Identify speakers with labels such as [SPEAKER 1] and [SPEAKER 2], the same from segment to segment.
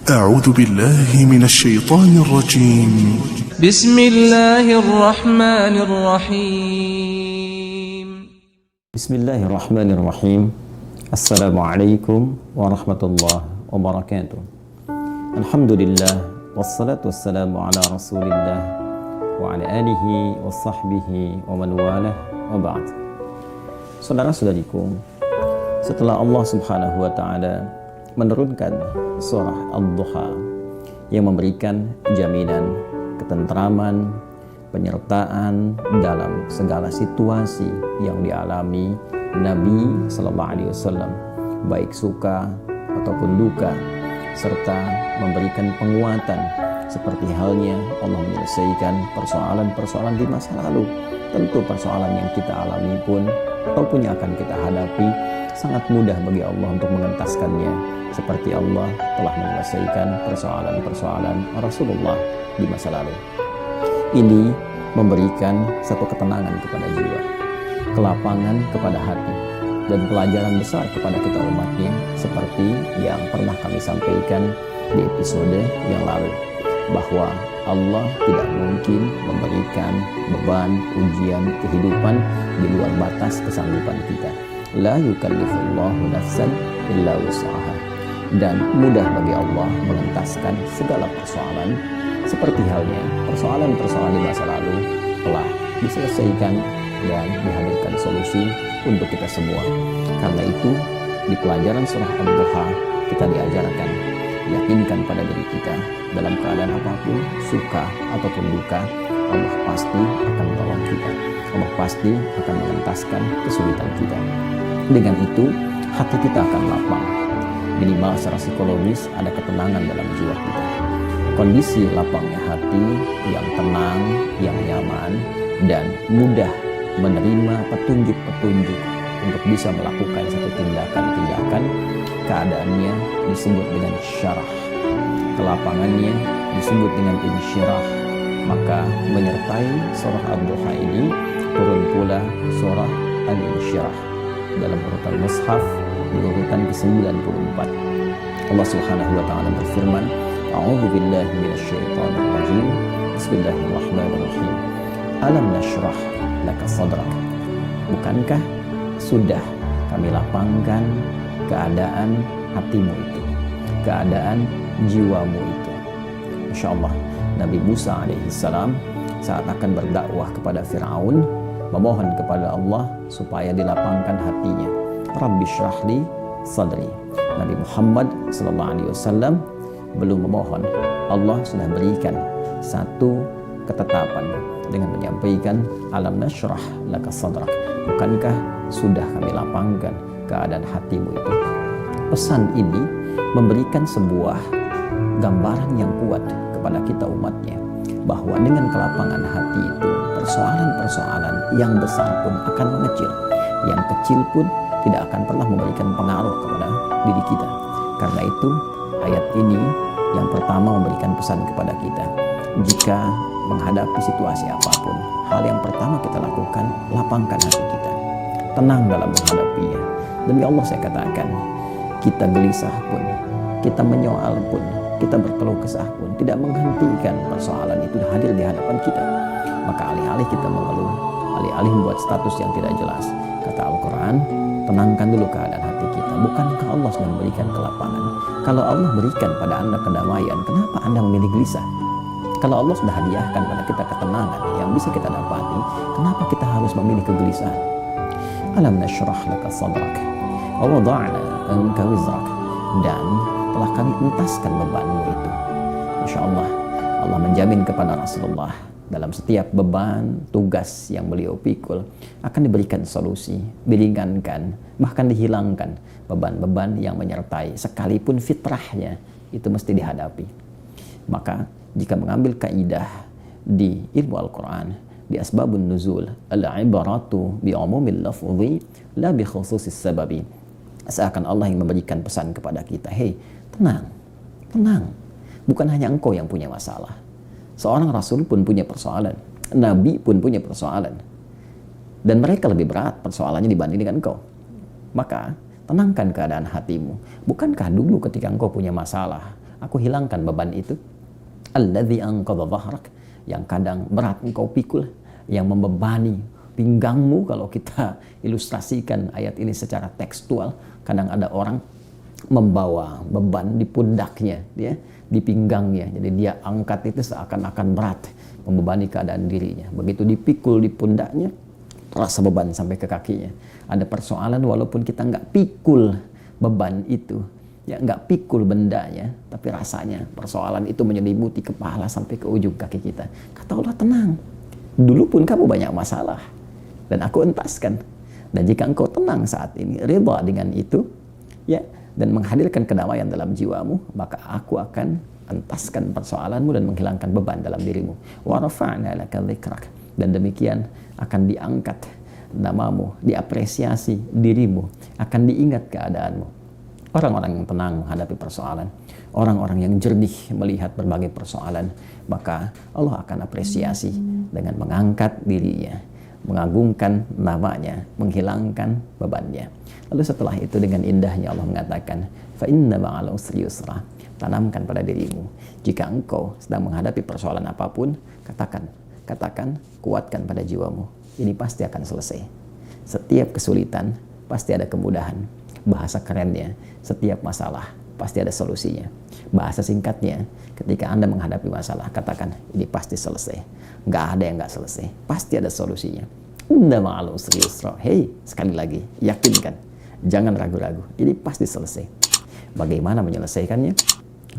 [SPEAKER 1] أعوذ بالله من الشيطان الرجيم.
[SPEAKER 2] بسم الله الرحمن الرحيم.
[SPEAKER 3] بسم الله الرحمن الرحيم. السلام عليكم ورحمة الله وبركاته. الحمد لله والصلاة والسلام على رسول الله وعلى آله وصحبه ومن والاه وبعد. Saudara-saudariku, setelah Allah Subhanahu wa taala menurunkan surah Ad-Duha yang memberikan jaminan ketentraman, penyertaan dalam segala situasi yang dialami Nabi Sallallahu Alaihi Wasallam, baik suka ataupun duka, serta memberikan penguatan seperti halnya Allah menyelesaikan persoalan-persoalan di masa lalu. Tentu persoalan yang kita alami pun ataupun yang akan kita hadapi sangat mudah bagi Allah untuk mengentaskannya, seperti Allah telah menyelesaikan persoalan-persoalan Rasulullah di masa lalu. Ini memberikan satu ketenangan kepada jiwa, kelapangan kepada hati, dan pelajaran besar kepada kita umatnya, seperti yang pernah kami sampaikan di episode yang lalu, bahwa Allah tidak mungkin memberikan beban ujian kehidupan di luar batas kesanggupan kita. La yukallifullahu nafsan illa wus'aha. Dan mudah bagi Allah mengentaskan segala persoalan, seperti halnya persoalan-persoalan di masa lalu telah diselesaikan dan dihadirkan solusi untuk kita semua. Karena itu, di pelajaran surah Ad-Duha kita diajarkan, yakinkan pada diri kita, dalam keadaan apapun, suka ataupun duka, Allah pasti akan menolong kita. Allah pasti akan mengentaskan kesulitan kita. Dengan itu, hati kita akan lapang. Minimal secara psikologis ada ketenangan dalam jiwa kita. Kondisi lapangnya hati yang tenang, yang nyaman, dan mudah menerima petunjuk-petunjuk untuk bisa melakukan satu tindakan-tindakan, keadaannya disebut dengan syarah. Kelapangannya disebut dengan insyirah. Maka menyertai surah Ad-Duha ini turun pula surah Al-Insyirah dalam urutan mushaf di urutan ke-94. Allah Subhanahu wa taala berfirman, A'udzu billahi minasyaitonir rajim. Bismillahirrahmanirrahim. Alam nashrah laka sadrak. Bukankah sudah kami lapangkan keadaan hatimu itu, keadaan jiwamu itu. Masya Allah, Nabi Musa alaihissalam saat akan berdakwah kepada Fir'aun, memohon kepada Allah supaya dilapangkan hatinya. Rabbi syrahli sadri. Nabi Muhammad SAW belum memohon, Allah sudah berikan satu ketetapan dengan menyampaikan alam nasyrah laka sadrak. Bukankah sudah kami lapangkan keadaan hatimu itu? Pesan ini memberikan sebuah gambaran yang kuat kepada kita umatnya, bahwa dengan kelapangan hati itu, persoalan-persoalan yang besar pun akan mengecil, yang kecil pun tidak akan pernah memberikan pengaruh kepada diri kita. Karena itu, ayat ini yang pertama memberikan pesan kepada kita, jika menghadapi situasi apapun, hal yang pertama kita lakukan, lapangkan hati kita, tenang dalam menghadapinya. Demi Allah saya katakan, kita gelisah pun, kita menyoal pun, kita berkeluh kesah pun, tidak menghentikan persoalan itu hadir di hadapan kita. Maka alih-alih kita mengeluh, alih-alih membuat status yang tidak jelas, kata Al-Quran, tenangkan dulu keadaan hati kita. Bukankah Allah sudah memberikan kelapangan? Kalau Allah berikan pada Anda kedamaian, kenapa Anda memilih gelisah? Kalau Allah sudah hadiahkan pada kita ketenangan yang bisa kita dapati, kenapa kita harus memilih kegelisahan? Alam nashrah laka sadrak wa wada'na anka wizrak. Dan telah kami entaskan bebanmu itu. Masya Allah, Allah menjamin kepada Rasulullah, dalam setiap beban, tugas yang beliau pikul akan diberikan solusi, diringankan, bahkan dihilangkan beban-beban yang menyertai, sekalipun fitrahnya itu mesti dihadapi. Maka jika mengambil kaidah di ilmu Al-Quran, di asbabun nuzul, al-ibaratu bi'umumil lafzi la bi khususis sababi, seakan Allah yang memberikan pesan kepada kita, hei, tenang, tenang, bukan hanya engkau yang punya masalah. Seorang Rasul pun punya persoalan, Nabi pun punya persoalan, dan mereka lebih berat persoalannya dibanding dengan engkau. Maka tenangkan keadaan hatimu. Bukankah dulu ketika engkau punya masalah, Aku hilangkan beban itu. Alladzi anqadha dhahrak, yang kadang berat engkau pikul, yang membebani pinggangmu. Kalau kita ilustrasikan ayat ini secara tekstual, kadang ada orang membawa beban di pundaknya, ya, di pinggangnya. Jadi dia angkat itu seakan-akan berat, membebani keadaan dirinya. Begitu dipikul di pundaknya, terasa beban sampai ke kakinya. Ada persoalan walaupun kita nggak pikul beban itu, ya nggak pikul bendanya, tapi rasanya persoalan itu menyelimuti kepala sampai ke ujung kaki kita. Kata Allah, tenang. Dulu pun kamu banyak masalah, dan aku entaskan. Dan jika engkau tenang saat ini, ridha dengan itu, ya, dan menghadirkan kedamaian dalam jiwamu, maka aku akan entaskan persoalanmu dan menghilangkan beban dalam dirimu. Wa rafa'na laka dzikrak, dan demikian akan diangkat namamu, diapresiasi dirimu, akan diingat keadaanmu. Orang-orang yang tenang menghadapi persoalan, orang-orang yang jernih melihat berbagai persoalan, maka Allah akan apresiasi dengan mengangkat dirinya, mengagungkan namanya, menghilangkan bebannya. Lalu setelah itu dengan indahnya Allah mengatakan, fa inna ma'al usri yusra. Tanamkan pada dirimu, jika engkau sedang menghadapi persoalan apapun, katakan, kuatkan pada jiwamu, ini pasti akan selesai. Setiap kesulitan pasti ada kemudahan. Bahasa kerennya, setiap masalah pasti ada solusinya. Bahasa singkatnya, ketika Anda menghadapi masalah, katakan, ini pasti selesai. Nggak ada yang nggak selesai, pasti ada solusinya. Inna ma'al usri yusra. Hei, sekali lagi, yakinkan, jangan ragu-ragu, ini pasti selesai. Bagaimana menyelesaikannya?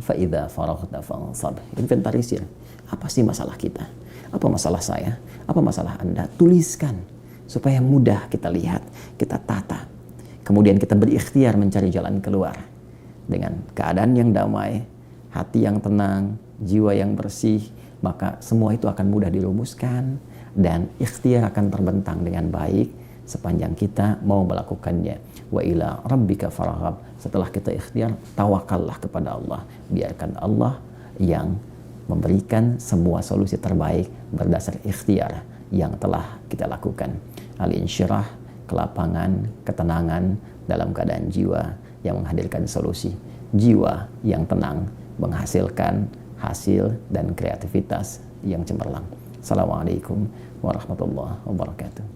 [SPEAKER 3] Fa'idha faraghta fansab. Inventarisir, apa sih masalah kita? Apa masalah saya? Apa masalah Anda? Tuliskan supaya mudah kita lihat, kita tata. Kemudian kita berikhtiar mencari jalan keluar dengan keadaan yang damai, hati yang tenang, jiwa yang bersih, maka semua itu akan mudah dirumuskan dan ikhtiar akan terbentang dengan baik sepanjang kita mau melakukannya. Wa ila rabbika farghab. Setelah kita ikhtiar, tawakallah kepada Allah. Biarkan Allah yang memberikan semua solusi terbaik berdasar ikhtiar yang telah kita lakukan. Al-insyirah, kelapangan, ketenangan dalam keadaan jiwa yang menghadirkan solusi. Jiwa yang tenang menghasilkan hasil dan kreativitas yang cemerlang. Assalamualaikum warahmatullahi wabarakatuh.